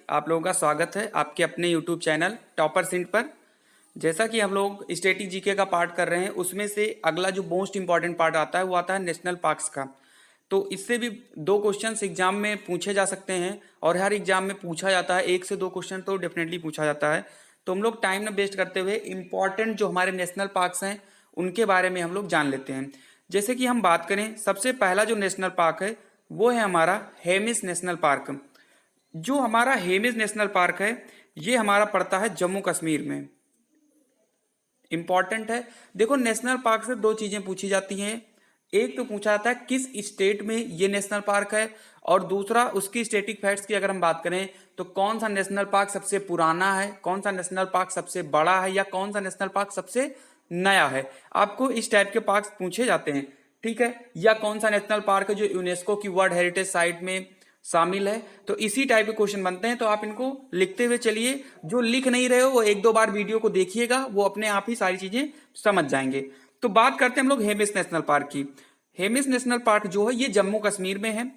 आप लोगों का स्वागत है आपके अपने YouTube चैनल टॉपर सिंट पर। जैसा कि हम लोग स्टैटिक जीके का पार्ट कर रहे हैं, उसमें से अगला जो मोस्ट इंपॉर्टेंट पार्ट आता है वो आता है नेशनल पार्क्स का। तो इससे भी दो क्वेश्चंस एग्जाम में पूछे जा सकते हैं और हर एग्जाम में पूछा जाता है, एक से दो क्वेश्चन तो डेफिनेटली पूछा जाता है। तो हम लोग टाइम न वेस्ट करते हुए इंपॉर्टेंट जो हमारे नेशनल पार्क्स हैं उनके बारे में हम लोग जान लेते हैं। जैसे कि हम बात करें, सबसे पहला जो नेशनल पार्क है वो है हमारा हेमिस नेशनल पार्क। जो हमारा हेमिस नेशनल पार्क है ये हमारा पड़ता है जम्मू कश्मीर में। इंपॉर्टेंट है। देखो, नेशनल पार्क से दो चीजें पूछी जाती हैं। एक तो पूछा जाता है किस स्टेट में ये नेशनल पार्क है, और दूसरा उसकी स्टेटिक फैक्ट्स की अगर हम बात करें तो कौन सा नेशनल पार्क सबसे पुराना है, कौन सा नेशनल पार्क सबसे बड़ा है, या कौन सा नेशनल पार्क सबसे नया है। आपको इस टाइप के पार्क पूछे जाते हैं, ठीक है। या कौन सा नेशनल पार्क है जो यूनेस्को की वर्ल्ड हेरिटेज साइट में शामिल है। तो इसी टाइप के क्वेश्चन बनते हैं, तो आप इनको लिखते हुए चलिए। जो लिख नहीं रहे हो वो एक दो बार वीडियो को देखिएगा, वो अपने आप ही सारी चीजें समझ जाएंगे। तो बात करते हैं हम लोग हेमिस नेशनल पार्क की। हेमिस नेशनल पार्क जो है ये जम्मू कश्मीर में है।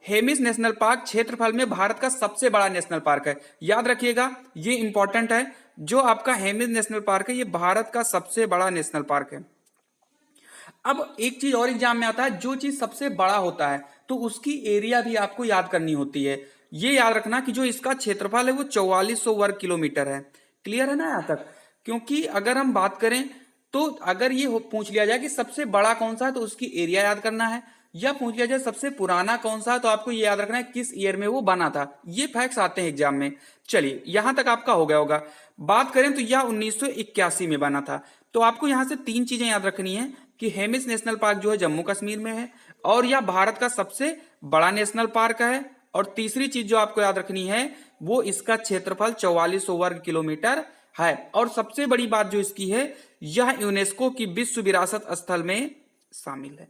हेमिस नेशनल पार्क क्षेत्रफल में भारत का सबसे बड़ा नेशनल पार्क है। याद रखिएगा, ये इंपॉर्टेंट है। जो आपका हेमिस नेशनल पार्क है ये भारत का सबसे बड़ा नेशनल पार्क है। अब एक चीज और एग्जाम में आता है, जो चीज सबसे बड़ा होता है तो उसकी एरिया भी आपको याद करनी होती है। ये याद रखना कि जो इसका क्षेत्रफल है वो 4400 वर्ग किलोमीटर है। क्लियर है ना यहाँ तक? क्योंकि अगर हम बात करें तो अगर ये पूछ लिया जाए कि सबसे बड़ा कौन सा है तो उसकी एरिया याद करना है, या पूछ लिया जाए सबसे पुराना कौन सा है तो आपको ये याद रखना है किस ईयर में वो बना था। ये फैक्ट्स आते हैं एग्जाम में। चलिए, यहां तक आपका हो गया होगा। बात करें तो यह 1981 में बना था। तो आपको यहां से तीन चीजें याद रखनी है कि हेमिस नेशनल पार्क जो है जम्मू कश्मीर में है, और यह भारत का सबसे बड़ा नेशनल पार्क है। और तीसरी चीज जो आपको याद रखनी है वो इसका क्षेत्रफल 4400 वर्ग किलोमीटर है। और सबसे बड़ी बात जो इसकी है, यह यूनेस्को की विश्व विरासत स्थल में शामिल है।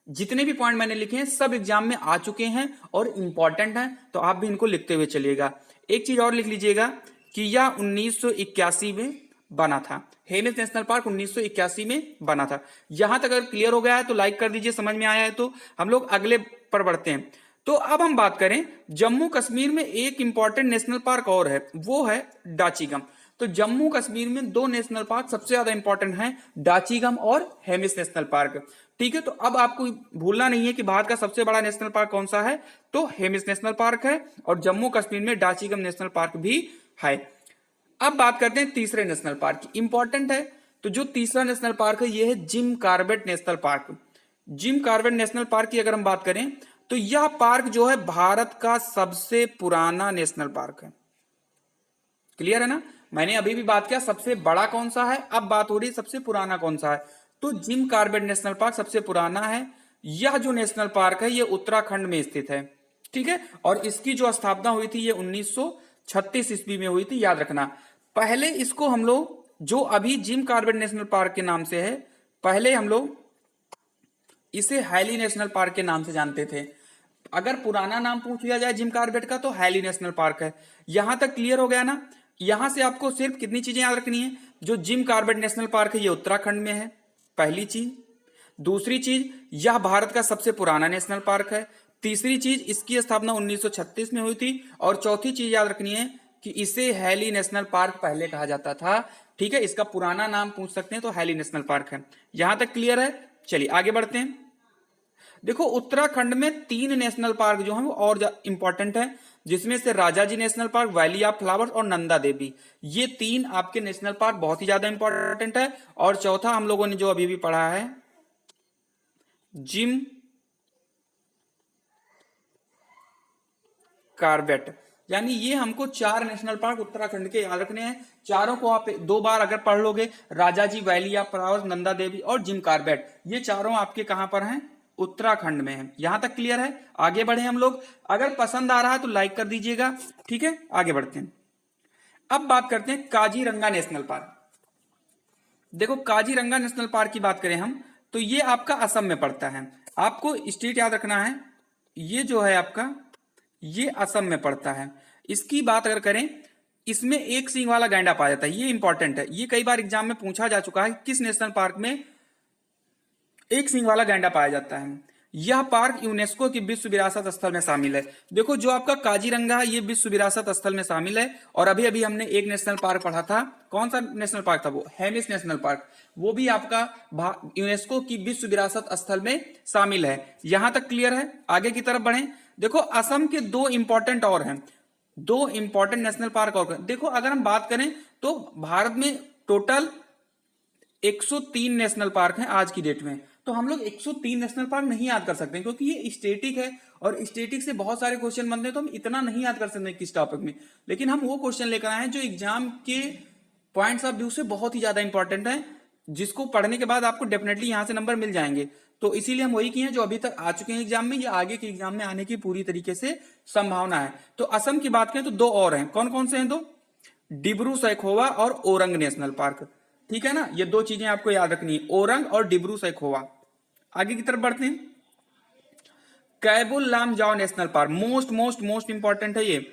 जितने भी पॉइंट मैंने लिखे हैं सब एग्जाम में आ चुके हैं और इंपॉर्टेंट हैं, तो आप भी इनको लिखते हुए चलिएगा। एक चीज और लिख लीजिएगा कि यह 1981 में बना था। हेमिस नेशनल पार्क 1981 में बना था। यहां तक अगर क्लियर हो गया है तो लाइक कर दीजिए, समझ में आया है तो हम लोग अगले पर बढ़ते हैं। तो अब हम बात करें, जम्मू कश्मीर में एक इंपॉर्टेंट नेशनल पार्क और है, वो है डाचीगम। तो जम्मू कश्मीर में दो नेशनल पार्क सबसे ज्यादा इंपॉर्टेंट हैं, डाचीगम और हेमिस नेशनल पार्क। ठीक है, तो अब आपको भूलना नहीं है कि भारत का सबसे बड़ा नेशनल पार्क कौन सा है, तो हेमिस नेशनल पार्क है, और जम्मू कश्मीर में डाचीगम नेशनल पार्क भी है। अब बात करते हैं तीसरे नेशनल पार्क की। इंपॉर्टेंट है। तो जो तीसरा नेशनल पार्क है ये है Jim Corbett national park. Jim Corbett national park की अगर हम बात करें तो यह पार्क जो है भारत का सबसे पुराना नेशनल पार्क है। क्लियर है ना? मैंने अभी भी बात किया सबसे बड़ा कौन सा है, अब बात हो रही है सबसे पुराना कौन सा है। तो जिम कॉर्बेट नेशनल पार्क सबसे पुराना है। यह जो नेशनल पार्क है ये उत्तराखंड में स्थित है, ठीक है। और इसकी जो स्थापना हुई थी ये 1936 ईस्वी में हुई थी, याद रखना। पहले इसको हम लोग, जो अभी जिम कॉर्बेट नेशनल पार्क के नाम से है, पहले हम लोग इसे हैली नेशनल पार्क के नाम से जानते थे। अगर पुराना नाम पूछ लिया जाए जिम कॉर्बेट का तो हैली नेशनल पार्क है। यहां तक क्लियर हो गया ना? यहां से आपको सिर्फ कितनी चीजें याद रखनी है, जो जिम कॉर्बेट नेशनल पार्क है ये उत्तराखंड में है, पहली चीज। दूसरी चीज, यह भारत का सबसे पुराना नेशनल पार्क है। तीसरी चीज, इसकी स्थापना 1936 में हुई थी। और चौथी चीज याद रखनी है कि इसे हैली नेशनल पार्क पहले कहा जाता था, ठीक है। इसका पुराना नाम पूछ सकते हैं तो हैली नेशनल पार्क है। यहां तक क्लियर है? चलिए आगे बढ़ते हैं। देखो, उत्तराखंड में तीन नेशनल पार्क जो हैं वो और इंपॉर्टेंट है, जिसमें से Rajaji national park, valley of flowers और नंदा देवी। ये तीन आपके नेशनल पार्क बहुत ही ज्यादा इंपॉर्टेंट है। और चौथा हम लोगों ने जो अभी भी पढ़ा है, जिम कॉर्बेट। यानी ये हमको चार नेशनल पार्क उत्तराखंड के याद रखने हैं। चारों को आप दो बार अगर पढ़ लोगे, Rajaji, valley of flowers, Nanda Devi और जिम कॉर्बेट, ये चारों आपके कहां पर हैं? उत्तराखंड में है। यहां तक क्लियर है? आगे बढ़े हम लोग। अगर पसंद आ रहा है तो लाइक कर दीजिएगा, ठीक है। आगे बढ़ते हैं। अब बात करते हैं काजीरंगा नेशनल पार्क। देखो, काजीरंगा नेशनल पार्क की बात करें हम तो ये आपका असम में पड़ता है। आपको स्टेट याद रखना है, ये जो है आपका, ये असम में पड़ता है। इसकी बात अगर करें, इसमें एक सींग वाला गैंडा पाया जाता है, ये इंपॉर्टेंट है। ये कई बार एग्जाम में पूछा जा चुका है, किस नेशनल पार्क में एक सींग वाला गैंडा पाया जाता है। यह पार्क यूनेस्को की विश्व विरासत स्थल में शामिल है। देखो जो आपका काजीरंगा है ये विश्व विरासत स्थल में शामिल है। और अभी अभी हमने एक नेशनल पार्क पढ़ा था, कौन सा नेशनल पार्क था वो, हेमिस नेशनल पार्क, वो भी आपका यूनेस्को की विश्व विरासत स्थल में शामिल है। यहां तक क्लियर है, आगे की तरफ बढ़े। देखो असम के दो इंपॉर्टेंट और हैं, दो इंपॉर्टेंट नेशनल पार्क और देखो, अगर हम बात करें तो भारत में टोटल 103 नेशनल पार्क हैं आज की डेट में। तो हम लोग 103 नेशनल पार्क नहीं याद कर सकते क्योंकि ये स्टेटिक है और स्टेटिक से बहुत सारे क्वेश्चन बनते हैं, तो हम इतना नहीं याद कर सकते किस टॉपिक में। लेकिन हम वो क्वेश्चन लेकर आए हैं जो एग्जाम के पॉइंट्स ऑफ व्यू से बहुत ही ज्यादा इंपॉर्टेंट है, जिसको पढ़ने के बाद आपको डेफिनेटली यहां से नंबर मिल जाएंगे। तो इसीलिए हम वही किए हैं जो अभी तक आ चुके हैं एग्जाम में, या आगे के एग्जाम में आने की पूरी तरीके से संभावना है। तो असम की बात करें तो दो और हैं, कौन कौन से हैं दो, डिब्रू सैखोवा और ओरंग नेशनल पार्क। ठीक है ना, ये दो चीजें आपको याद रखनी है, ओरंग और डिब्रू सैखोवा। आगे की तरफ बढ़ते हैं। Keibul Lamjao national park, most most most important है ये,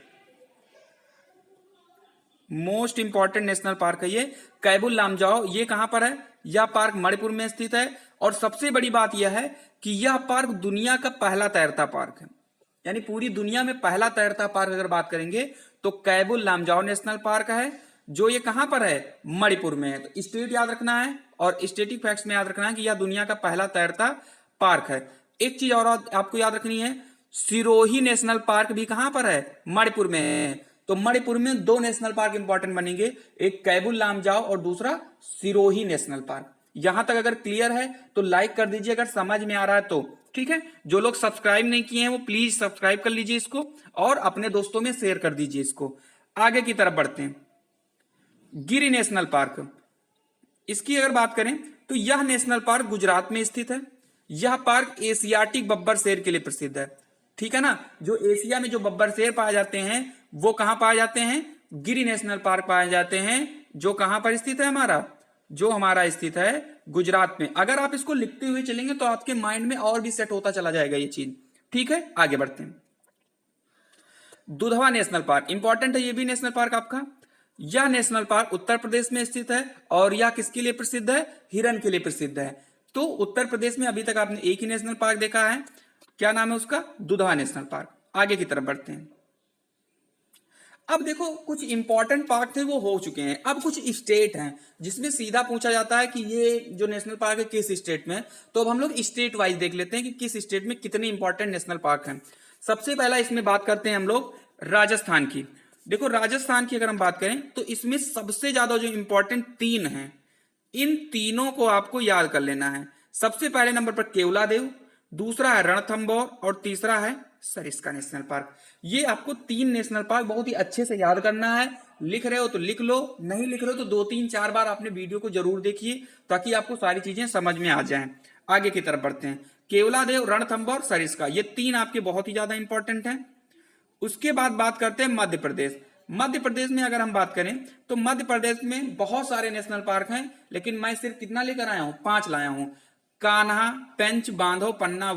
मोस्ट इंपॉर्टेंट नेशनल पार्क है ये कैबुल लामजाओ। ये कहां पर है, यह पार्क मणिपुर में स्थित है। और सबसे बड़ी बात यह है कि यह पार्क दुनिया का पहला तैरता पार्क है, यानी पूरी दुनिया में पहला तैरता पार्क अगर बात करेंगे तो कैबुल लामजाओ नेशनल पार्क है, जो ये कहां पर है, मणिपुर में है। तो स्टेट याद रखना है और स्टेटिक फैक्ट्स में याद रखना है कि यह दुनिया का पहला तैरता पार्क है। एक चीज और आपको याद रखनी है, सिरोही नेशनल पार्क भी कहां पर है, मणिपुर में है। तो मणिपुर में दो नेशनल पार्क इंपॉर्टेंट बनेंगे, एक कैबुल लामजाओ और दूसरा सिरोही नेशनल पार्क। यहां तक अगर क्लियर है तो लाइक कर दीजिए अगर समझ में आ रहा है तो, ठीक है। जो लोग सब्सक्राइब नहीं किए हैं वो प्लीज सब्सक्राइब कर लीजिए इसको और अपने दोस्तों में शेयर कर दीजिए इसको। आगे की तरफ बढ़ते हैं। गिर नेशनल पार्क, इसकी अगर बात करें तो यह नेशनल पार्क गुजरात में स्थित है। यह पार्क एशियाटिक बब्बर शेर के लिए प्रसिद्ध है, ठीक है ना। जो एशिया में जो बब्बर शेर पाए जाते हैं वो कहां पाए जाते हैं, गिर नेशनल पार्क पाए जाते हैं, जो कहां पर स्थित है हमारा, जो हमारा स्थित है गुजरात में। अगर आप इसको लिखते हुए चलेंगे तो आपके माइंड में और भी सेट होता चला जाएगा ये चीज, ठीक है। आगे बढ़ते हैं। दुधवा नेशनल पार्क इंपॉर्टेंट है, ये भी नेशनल पार्क आपका। यह नेशनल पार्क उत्तर प्रदेश में स्थित है और यह किसके लिए प्रसिद्ध है, हिरन के लिए प्रसिद्ध है। तो उत्तर प्रदेश में अभी तक आपने एक ही नेशनल पार्क देखा है, क्या नाम है उसका, दुधवा नेशनल पार्क। आगे की तरफ बढ़ते हैं। अब देखो कुछ इंपॉर्टेंट पार्क थे वो हो चुके हैं, अब कुछ स्टेट हैं जिसमें सीधा पूछा जाता है कि ये जो नेशनल पार्क है किस स्टेट में। तो अब हम लोग स्टेट वाइज देख लेते हैं कि किस स्टेट में कितने इंपॉर्टेंट नेशनल पार्क हैं। सबसे पहला इसमें बात करते हैं हम लोग राजस्थान की। देखो राजस्थान की अगर हम बात करें तो इसमें सबसे ज्यादा जो इंपॉर्टेंट तीन हैं, इन तीनों को आपको याद कर लेना है। सबसे पहले नंबर पर केवलादेव, दूसरा है रणथंभौर और तीसरा है सरिस्का नेशनल पार्क। ये आपको तीन नेशनल पार्क बहुत ही अच्छे से याद करना है। लिख रहे हो तो लिख लो, नहीं लिख रहे हो तो 2-3-4 बार आपने वीडियो को जरूर देखिए ताकि आपको सारी चीजें समझ में आ जाएं। आगे की तरफ बढ़ते हैं। केवलादेव, रणथंभौर, सरिस्का, ये तीन आपके बहुत ही ज्यादा इंपॉर्टेंट हैं। उसके बाद बात करते हैं मध्य प्रदेश। मध्य प्रदेश में अगर हम बात करें तो मध्य प्रदेश में बहुत सारे नेशनल पार्क हैं, लेकिन मैं सिर्फ कितना लेकर आया हूं, 5 लाया हूं। कान्हा, पेंच, बांधव, पन्ना,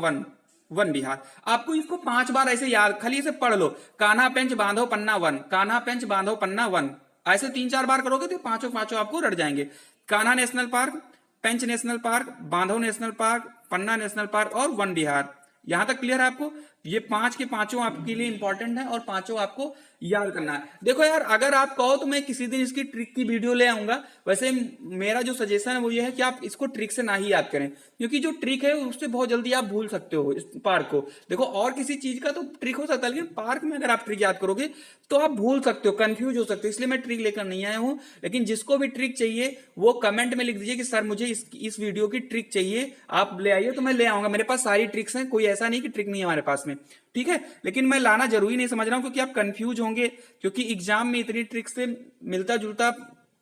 वन विहार। आपको इसको 5 बार ऐसे याद, खाली इसे पढ़ लो, कान्हा, पेंच, बांधव, पन्ना, वन, कान्हा, पेंच, बांधव, पन्ना, वन। ऐसे 3-4 बार करोगे तो पांचों पांचों आपको रट जाएंगे। कान्हा नेशनल पार्क, पेंच नेशनल पार्क, बांधव नेशनल पार्क, पन्ना नेशनल पार्क और वन विहार। यहां तक क्लियर है आपको, ये 5 के 5 आपके लिए इंपॉर्टेंट है और 5 आपको याद करना है। देखो यार अगर आप कहो तो मैं किसी दिन इसकी ट्रिक की वीडियो ले आऊंगा। वैसे मेरा जो सजेशन है वो ये है कि आप इसको ट्रिक से ना ही याद करें, क्योंकि जो ट्रिक है उससे बहुत जल्दी आप भूल सकते हो इस पार्क को। देखो और किसी चीज का तो ट्रिक हो सकता है, लेकिन पार्क में अगर आप ट्रिक याद करोगे तो आप भूल सकते हो, कंफ्यूज हो सकते हो। इसलिए मैं ट्रिक लेकर नहीं आया हूं। लेकिन जिसको भी ट्रिक चाहिए वो कमेंट में लिख दीजिए कि सर मुझे इस वीडियो की ट्रिक चाहिए, आप ले आइए तो मैं ले आऊंगा। मेरे पास सारी ट्रिक्स हैं, कोई ऐसा नहीं कि ट्रिक नहीं है हमारे पास में, ठीक है। लेकिन मैं लाना जरूरी नहीं समझ रहा हूं क्योंकि आप कंफ्यूज होंगे, क्योंकि एग्जाम में इतनी ट्रिक से मिलता जुलता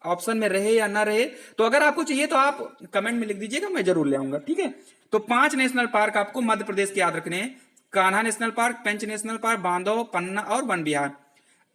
ऑप्शन में रहे या ना रहे। तो अगर आपको चाहिए तो आप कमेंट में लिख दीजिएगा, मैं जरूर ले आऊंगा, ठीक है। तो 5 नेशनल पार्क आपको मध्य प्रदेश के याद रखने हैं, कान्हा नेशनल पार्क, पेंच नेशनल पार्क, बांधव, पन्ना और वन विहार।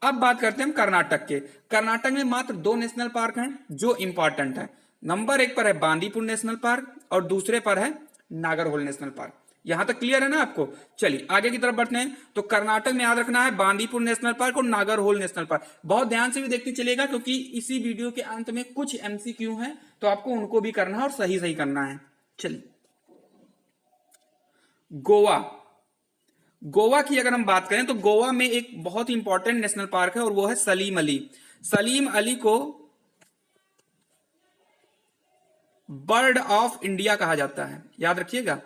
अब बात करते हैं हम कर्नाटक के। कर्नाटक में मात्र 2 नेशनल पार्क हैं जो इंपॉर्टेंट है। नंबर 1 पर है बांदीपुर नेशनल पार्क और दूसरे पर है नागरहोल नेशनल पार्क। यहां तक क्लियर है ना आपको। चलिए आगे की तरफ बढ़ते हैं। तो कर्नाटक में याद रखना है बांदीपुर नेशनल पार्क और नागरहोल नेशनल पार्क। बहुत ध्यान से भी देखते चलेगा क्योंकि इसी वीडियो के अंत में कुछ एमसीक्यू हैं, तो आपको उनको भी करना है और सही सही करना है। चलिए गोवा। गोवा की अगर हम बात करें तो गोवा में एक बहुत ही इंपॉर्टेंट नेशनल पार्क है और वो है सलीम अली। सलीम अली को बर्ड ऑफ इंडिया कहा जाता है, याद रखिएगा,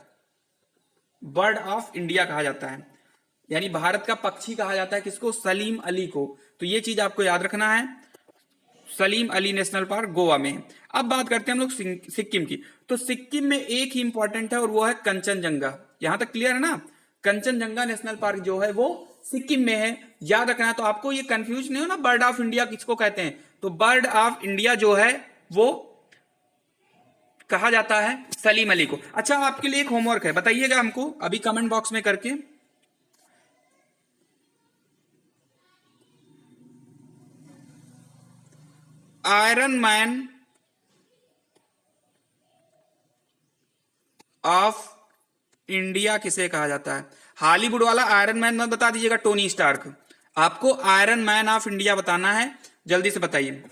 बर्ड ऑफ इंडिया कहा जाता है, यानी भारत का पक्षी कहा जाता है किसको? सलीम अली को। तो ये चीज आपको याद रखना है। सलीम अली नेशनल पार्क गोवा में है। अब बात करते हैं हम लोग सिक्किम की। तो सिक्किम में एक ही इंपॉर्टेंट है और वो है कंचनजंगा। यहां तक क्लियर है ना? कंचनजंगा नेशनल पार्क जो है वो सिक्किम में है, याद रखना है। तो आपको ये कंफ्यूज नहीं हो ना, बर्ड ऑफ इंडिया किसको कहते हैं? तो बर्ड ऑफ इंडिया जो है वो कहा जाता है सलीम अली को। अच्छा, आपके लिए एक होमवर्क है, बताइएगा हमको अभी कमेंट बॉक्स में करके। आयरन मैन ऑफ इंडिया किसे कहा जाता है? हॉलीवुड वाला आयरन मैन मत बता दीजिएगा, टोनी स्टार्क। आपको आयरन मैन ऑफ इंडिया बताना है, जल्दी से बताइए।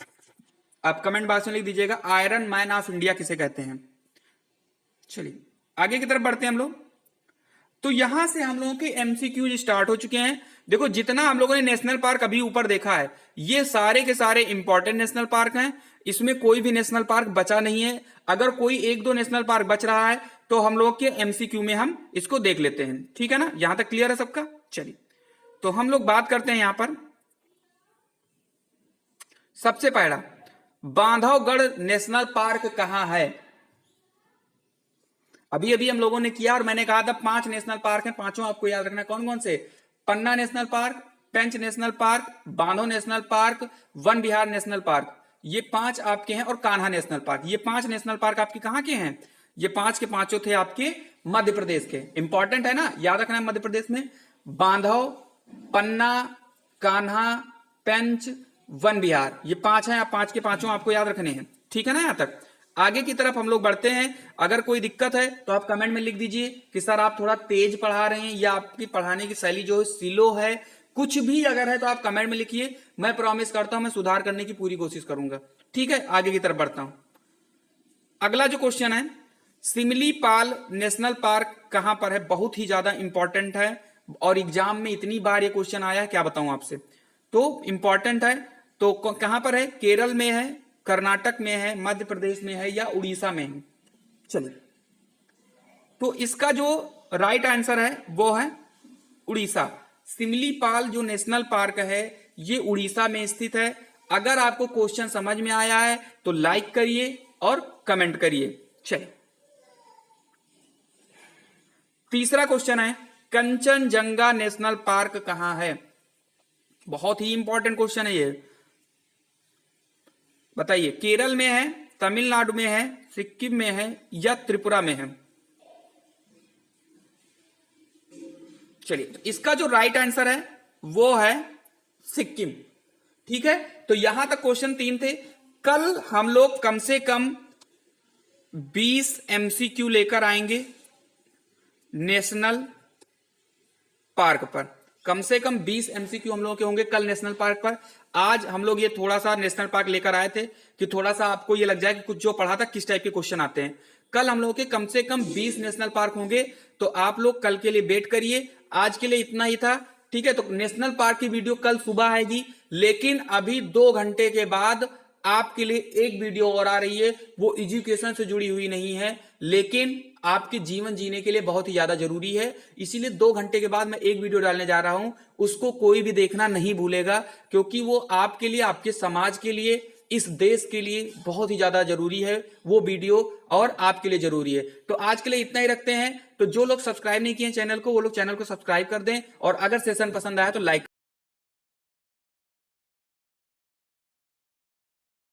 आप कमेंट बॉक्स में लिख दीजिएगा आयरन मैन ऑफ इंडिया किसे कहते हैं। चलिए आगे की तरफ बढ़ते हैं हम लोग। तो यहां से हम लोगों के एमसीक्यूज स्टार्ट हो चुके हैं। देखो, जितना हम लोगों ने नेशनल पार्क अभी ऊपर देखा है, ये सारे के सारे इंपॉर्टेंट नेशनल पार्क हैं। इसमें कोई भी नेशनल पार्क बचा नहीं है। अगर कोई एक दो नेशनल पार्क बच रहा है तो हम लोग के एमसीक्यू में हम इसको देख लेते हैं, ठीक है ना? यहां तक क्लियर है सबका? चलिए, तो हम लोग बात करते हैं यहां पर। सबसे पहला, बांधवगढ़ नेशनल पार्क कहां है? अभी अभी हम लोगों ने किया और मैंने कहा था 5 नेशनल पार्क हैं, पांचों आपको याद रखना है। कौन कौन से? पन्ना नेशनल पार्क, पेंच नेशनल पार्क, बांधव नेशनल पार्क, वन विहार नेशनल पार्क, ये 5 आपके हैं, और कान्हा नेशनल पार्क। ये 5 नेशनल पार्क आपके कहां के हैं? ये 5 के 5 थे आपके मध्य प्रदेश के। इंपॉर्टेंट है ना, याद रखना है। मध्य प्रदेश में बांधव, पन्ना, कान्हा, पेंच, वन विहार, ये 5 हैं। 5 के 5 आपको याद रखने हैं, ठीक है ना? यहां तक आगे की तरफ हम लोग बढ़ते हैं। अगर कोई दिक्कत है तो आप कमेंट में लिख दीजिए कि सर आप थोड़ा तेज पढ़ा रहे हैं या आपकी पढ़ाने की शैली जो है स्लो है। कुछ भी अगर है तो आप कमेंट में लिखिए, मैं प्रॉमिस करता हूं मैं सुधार करने की पूरी कोशिश करूंगा, ठीक है? आगे की तरफ बढ़ता हूं। अगला जो क्वेश्चन है, सिमलीपाल नेशनल पार्क कहां पर है? बहुत ही ज्यादा इंपॉर्टेंट है और एग्जाम में इतनी बार ये क्वेश्चन आया है, क्या बताऊं आपसे। तो इंपॉर्टेंट है। तो कहां पर है? केरल में है, कर्नाटक में है, मध्य प्रदेश में है, या उड़ीसा में है? चलिए, तो इसका जो राइट आंसर है वो है उड़ीसा। सिमलीपाल जो नेशनल पार्क है ये उड़ीसा में स्थित है। अगर आपको क्वेश्चन समझ में आया है तो लाइक करिए और कमेंट करिए। चलिए, तीसरा क्वेश्चन है, कंचनजंगा नेशनल पार्क कहां है? बहुत ही इंपॉर्टेंट क्वेश्चन है ये। बताइए, केरल में है, तमिलनाडु में है, सिक्किम में है, या त्रिपुरा में है? चलिए, तो इसका जो राइट आंसर है वो है सिक्किम, ठीक है? तो यहां तक क्वेश्चन 3 थे। कल हम लोग कम से कम 20 एमसीक्यू लेकर आएंगे नेशनल पार्क पर। कम से कम 20 एमसीक्यू हम लोगों के होंगे कल नेशनल पार्क पर। आज हम लोग ये थोड़ा सा नेशनल पार्क लेकर आए थे कि थोड़ा सा आपको ये लग जाए कि कुछ जो पढ़ा था किस टाइप के क्वेश्चन आते हैं। कल हम लोगों के कम से कम 20 नेशनल पार्क होंगे, तो आप लोग कल के लिए वेट करिए। आज के लिए इतना ही था, ठीक है? तो नेशनल पार्क की वीडियो कल सुबह आएगी, लेकिन अभी 2 घंटे के बाद आपके लिए एक वीडियो और आ रही है। वो एजुकेशन से जुड़ी हुई नहीं है, लेकिन आपके जीवन जीने के लिए बहुत ही ज्यादा जरूरी है। इसीलिए 2 घंटे के बाद मैं एक वीडियो डालने जा रहा हूं, उसको कोई भी देखना नहीं भूलेगा, क्योंकि वो आपके लिए, आपके समाज के लिए, इस देश के लिए बहुत ही ज्यादा जरूरी है वो वीडियो, और आपके लिए जरूरी है। तो आज के लिए इतना ही रखते हैं। तो जो लोग सब्सक्राइब नहीं किए चैनल को, वो लोग चैनल को सब्सक्राइब कर दें, और अगर सेशन पसंद आया तो लाइक